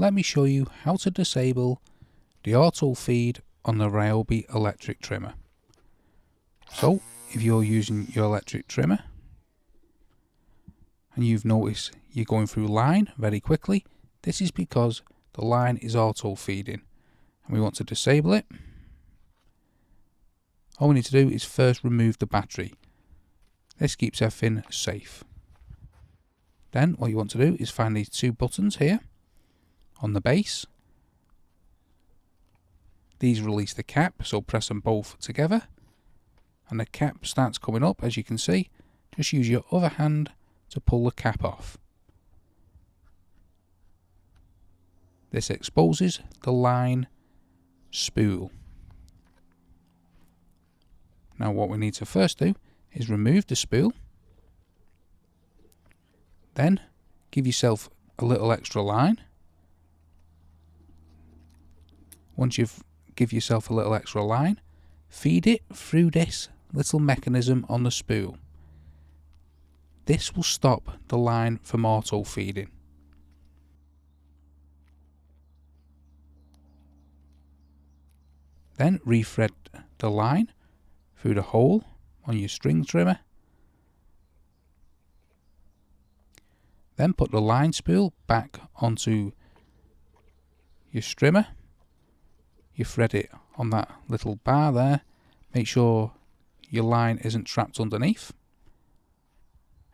let me show you how to disable the auto feed on the Ryobi electric trimmer. So if you're using your electric trimmer and you've noticed you're going through line very quickly, this is because the line is auto feeding and we want to disable it. All we need to do is first remove the battery. This keeps everything safe. Then what you want to do is find these two buttons here on the base. These release the cap, so press them both together and the cap starts coming up, as you can see. Just use your other hand to pull the cap off. This exposes the line spool. Now what we need to first do is remove the spool. Then give yourself a little extra line. Once you've give yourself a little extra line, feed it through this little mechanism on the spool. This will stop the line from auto feeding. Then rethread the line through the hole on your string trimmer. Then put the line spool back onto your strimmer. You thread it on that little bar there. Make sure your line isn't trapped underneath.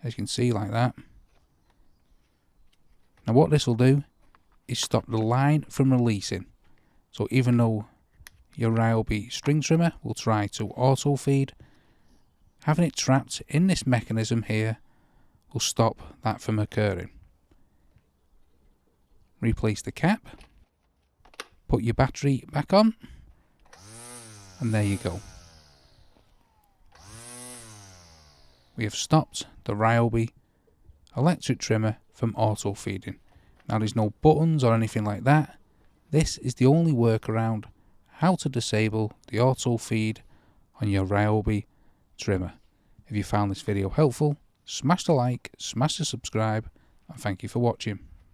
As you can see, like that. Now what this will do is stop the line from releasing. So even though your Ryobi string trimmer will try to auto feed, having it trapped in this mechanism here will stop that from occurring. Replace the cap, put your battery back on, and there you go. We have stopped the Ryobi electric trimmer from auto feeding. Now there's no buttons or anything like that. This is the only workaround how to disable the auto feed on your Ryobi trimmer. If you found this video helpful, smash the like, smash the subscribe, and thank you for watching.